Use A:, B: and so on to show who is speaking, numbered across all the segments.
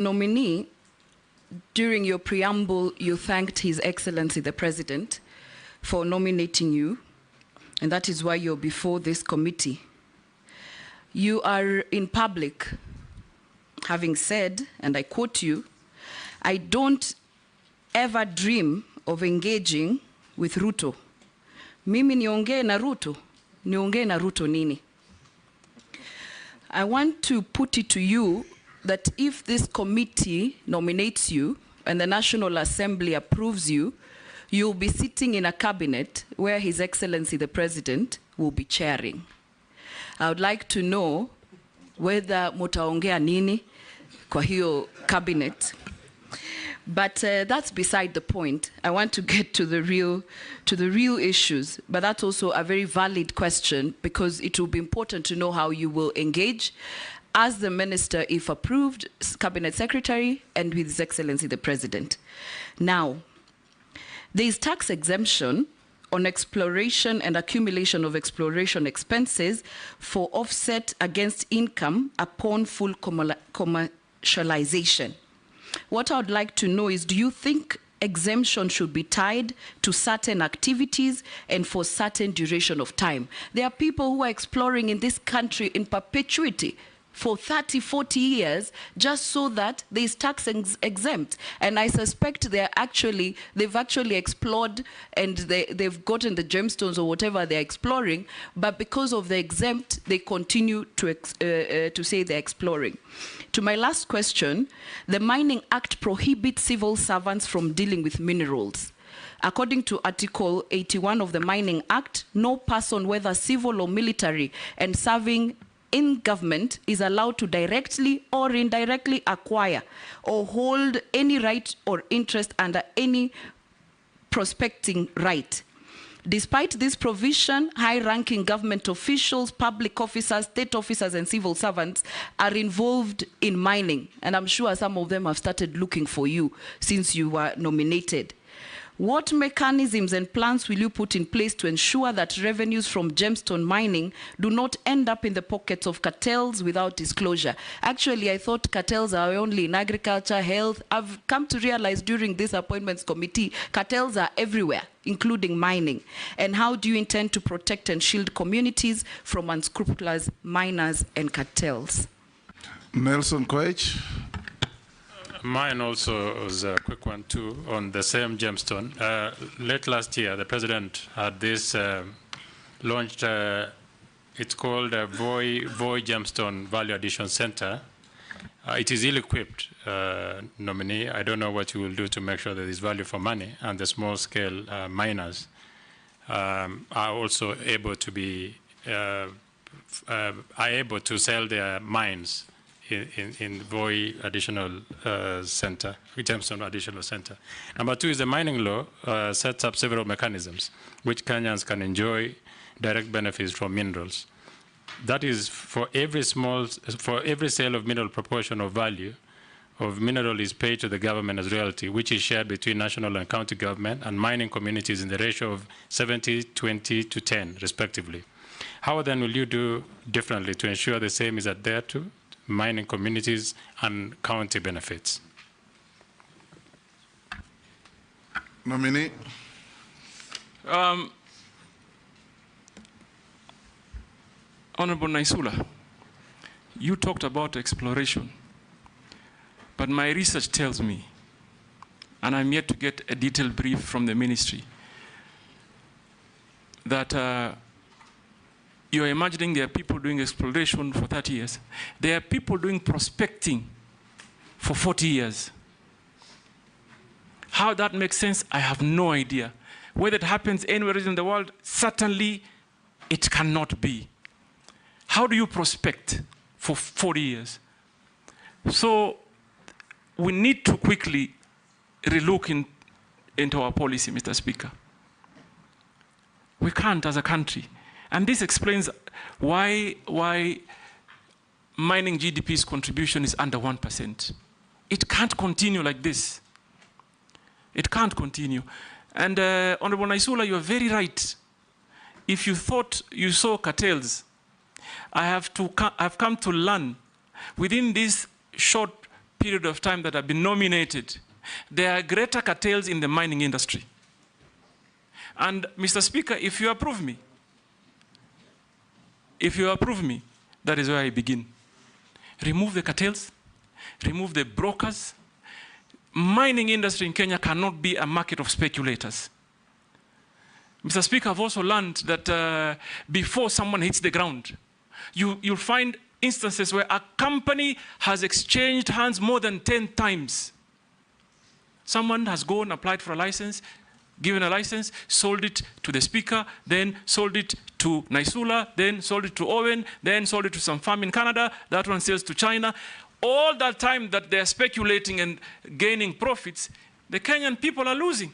A: Nominee, during your preamble, you thanked His Excellency the President for nominating you, and that is why you're before this committee. You are in public having said, and I quote you, "I don't ever dream of engaging with Ruto. Mimi niongee na Ruto, niongee na Ruto nini?" I want to put it to you that if this committee nominates you and the National Assembly approves you, you'll be sitting in a cabinet where His Excellency the President will be chairing. I would like to know whether mutaongea nini kwa hiyo cabinet. But that's beside the point. I want to get to the real issues. But that's also a very valid question, because it will be important to know how you will engage as the minister, if approved, cabinet secretary, and with His Excellency the President. Now, there is tax exemption on exploration and accumulation of exploration expenses for offset against income upon full commercialization. What I would like to know is, do you think exemption should be tied to certain activities and for certain duration of time? There are people who are exploring in this country in perpetuity for 30, 40 years, just so that there is tax exempt. And I suspect they've actually explored, and they've gotten the gemstones or whatever they're exploring, but because of the exempt, they continue to say they're exploring. To my last question, the Mining Act prohibits civil servants from dealing with minerals. According to Article 81 of the Mining Act, no person, whether civil or military, and serving in government is allowed to directly or indirectly acquire or hold any right or interest under any prospecting right. Despite this provision, high-ranking government officials, public officers, state officers, and civil servants are involved in mining. And I'm sure some of them have started looking for you since you were nominated. What mechanisms and plans will you put in place to ensure that revenues from gemstone mining do not end up in the pockets of cartels without disclosure? Actually, I thought cartels are only in agriculture, health. I've come to realize during this appointments committee, cartels are everywhere, including mining. And how do you intend to protect and shield communities from unscrupulous miners and cartels?
B: Nelson Koech.
C: Mine also was a quick one too, on the same gemstone. Late last year, the president had this launched, it's called a Voi Gemstone Value Addition Center. It is ill-equipped, nominee. I don't know what you will do to make sure that there is value for money, and the small-scale miners are also able to be able to sell their mines in Voi Additional Center, Gemstone Additional Center. Number two is the mining law sets up several mechanisms which Kenyans can enjoy direct benefits from minerals. That is, for every sale of mineral, proportion of value of mineral is paid to the government as royalty, which is shared between national and county government and mining communities in the ratio of 70, 20 to 10, respectively. How then will you do differently to ensure the same is adhered to mining communities and county benefits?
B: Nominee.
D: Honorable Leisuda, you talked about exploration, but my research tells me, and I'm yet to get a detailed brief from the ministry, that you're imagining there are people doing exploration for 30 years. There are people doing prospecting for 40 years. How that makes sense, I have no idea. Whether it happens anywhere in the world, certainly it cannot be. How do you prospect for 40 years? So we need to quickly relook into our policy, Mr. Speaker. We can't as a country. And this explains why mining GDP's contribution is under 1%. It can't continue like this. It can't continue. And Honorable Leisuda, you are very right. If you thought you saw cartels, I've come to learn within this short period of time that I've been nominated, there are greater cartels in the mining industry. And Mr. Speaker, if you approve me, that is where I begin. Remove the cartels, remove the brokers. Mining industry in Kenya cannot be a market of speculators. Mr. Speaker, I've also learned that before someone hits the ground, you'll find instances where a company has exchanged hands more than 10 times. Someone has gone, applied for a license, given a license, sold it to the speaker, then sold it to Leisuda, then sold it to Owen, then sold it to some farm in Canada, that one sells to China. All that time that they're speculating and gaining profits, the Kenyan people are losing.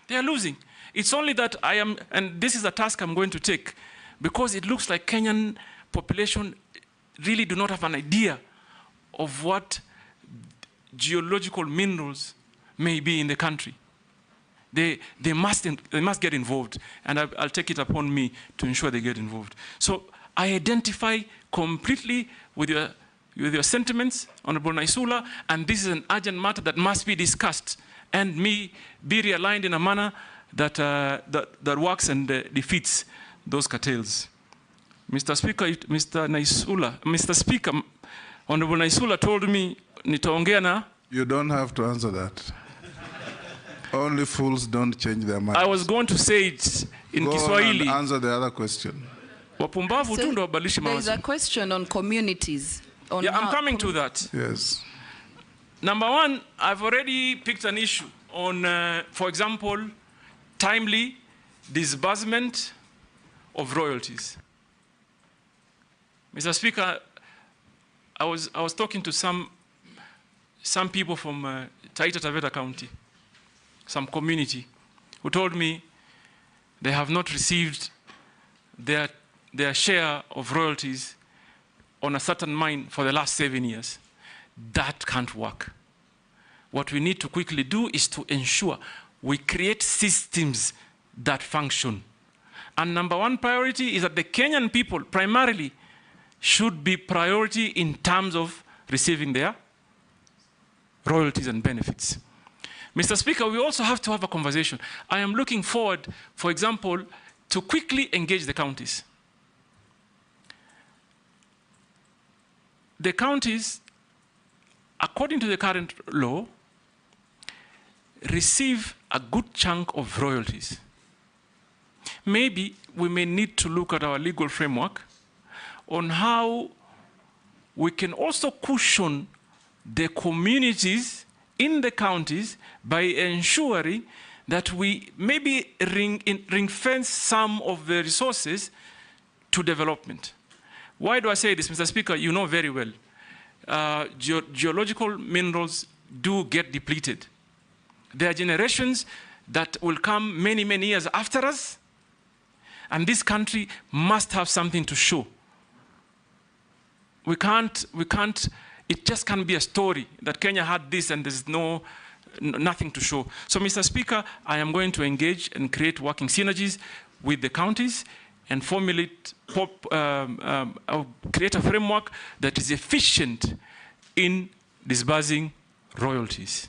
D: They are losing. It's only that I am, and this is a task I'm going to take, because it looks like Kenyan population really do not have an idea of what geological minerals may be in the country. They must get involved, and I'll take it upon me to ensure they get involved. So I identify completely with your sentiments, Honorable Leisuda, and this is an urgent matter that must be discussed and be realigned in a manner that, that works and defeats those cartels. Mr. Speaker, Mr. Speaker, Honorable Leisuda told me, nitaongea na.
B: You don't have to answer that. Only fools don't change their minds.
D: I was going to say it in Kiswahili.
B: Go on and answer the other question.
D: Wapumbavu tu ndo wabadilishe
A: There is
D: mawazo.
A: a question on communities. On
D: Yeah, I'm coming to that.
B: Yes.
D: Number one, I've already picked an issue on, for example, timely disbursement of royalties. Mr. Speaker, I was talking to some people from Taita Taveta County, some community, who told me they have not received their share of royalties on a certain mine for the last 7 years. That can't work. What we need to quickly do is to ensure we create systems that function. And number one priority is that the Kenyan people primarily should be priority in terms of receiving their royalties and benefits. Mr. Speaker, we also have to have a conversation. I am looking forward, for example, to quickly engage the counties. The counties, according to the current law, receive a good chunk of royalties. Maybe we may need to look at our legal framework on how we can also cushion the communities in the counties by ensuring that we maybe ring-fence some of the resources to development. Why do I say this, Mr. Speaker? You know very well. Geological minerals do get depleted. There are generations that will come many, many years after us, and this country must have something to show. We can't, it just can't be a story that Kenya had this and there's nothing to show. So, Mr. Speaker, I am going to engage and create working synergies with the counties and formulate, create a framework that is efficient in disbursing royalties.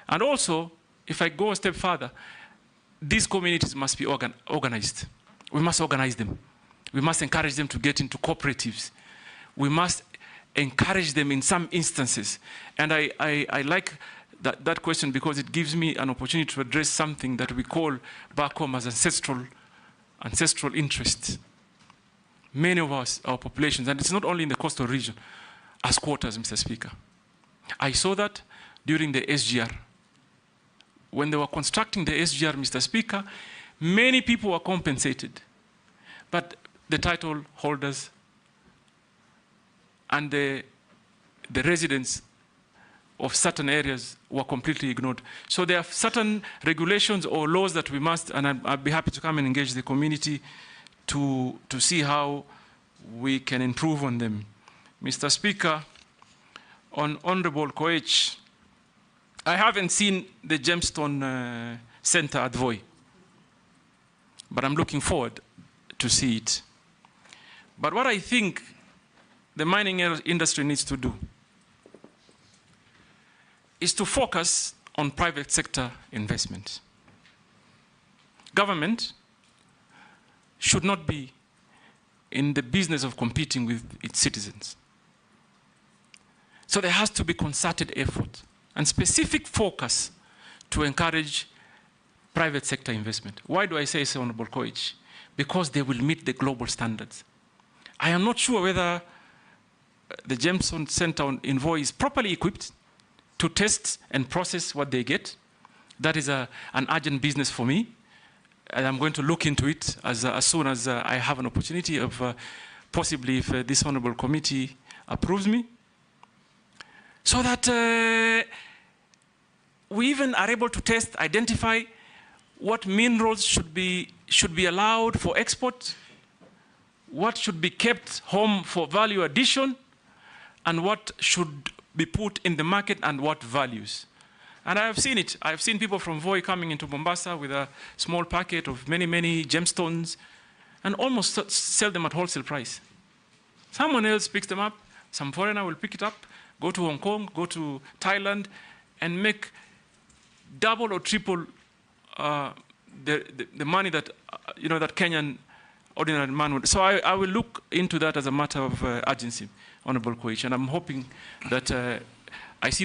D: And also, if I go a step further, these communities must be organized. We must organize them. We must encourage them to get into cooperatives. We must encourage them in some instances. And I like that question because it gives me an opportunity to address something that we call back home as ancestral interests. Many of us, our populations, and it's not only in the coastal region, as squatters, Mr. Speaker. I saw that during the SGR. When they were constructing the SGR, Mr. Speaker, many people were compensated. But the title holders and the residents of certain areas were completely ignored. So there are certain regulations or laws that we must, and I'd be happy to come and engage the community to see how we can improve on them. Mr. Speaker, on Honorable Koech, I haven't seen the Gemstone Center at Voi, but I'm looking forward to see it. But what I think the mining industry needs to do is to focus on private sector investment. Government should not be in the business of competing with its citizens. So there has to be concerted effort and specific focus to encourage private sector investment. Why do I say so, Honorable Koich? Because they will meet the global standards. I am not sure whether the Jameson Center in Voi is properly equipped to test and process what they get. That is an urgent business for me. And I'm going to look into it as soon as I have an opportunity of possibly if this honorable committee approves me. So that we even are able to test, identify what minerals should be allowed for export, what should be kept home for value addition, and what should be put in the market and what values. And I have seen it. I've seen people from Voi coming into Mombasa with a small packet of many, many gemstones and almost sell them at wholesale price. Someone else picks them up, some foreigner will pick it up, go to Hong Kong, go to Thailand, and make double or triple the money that, that Kenyan ordinary man would. So I will look into that as a matter of urgency, Honorable Koich, and I'm hoping that I see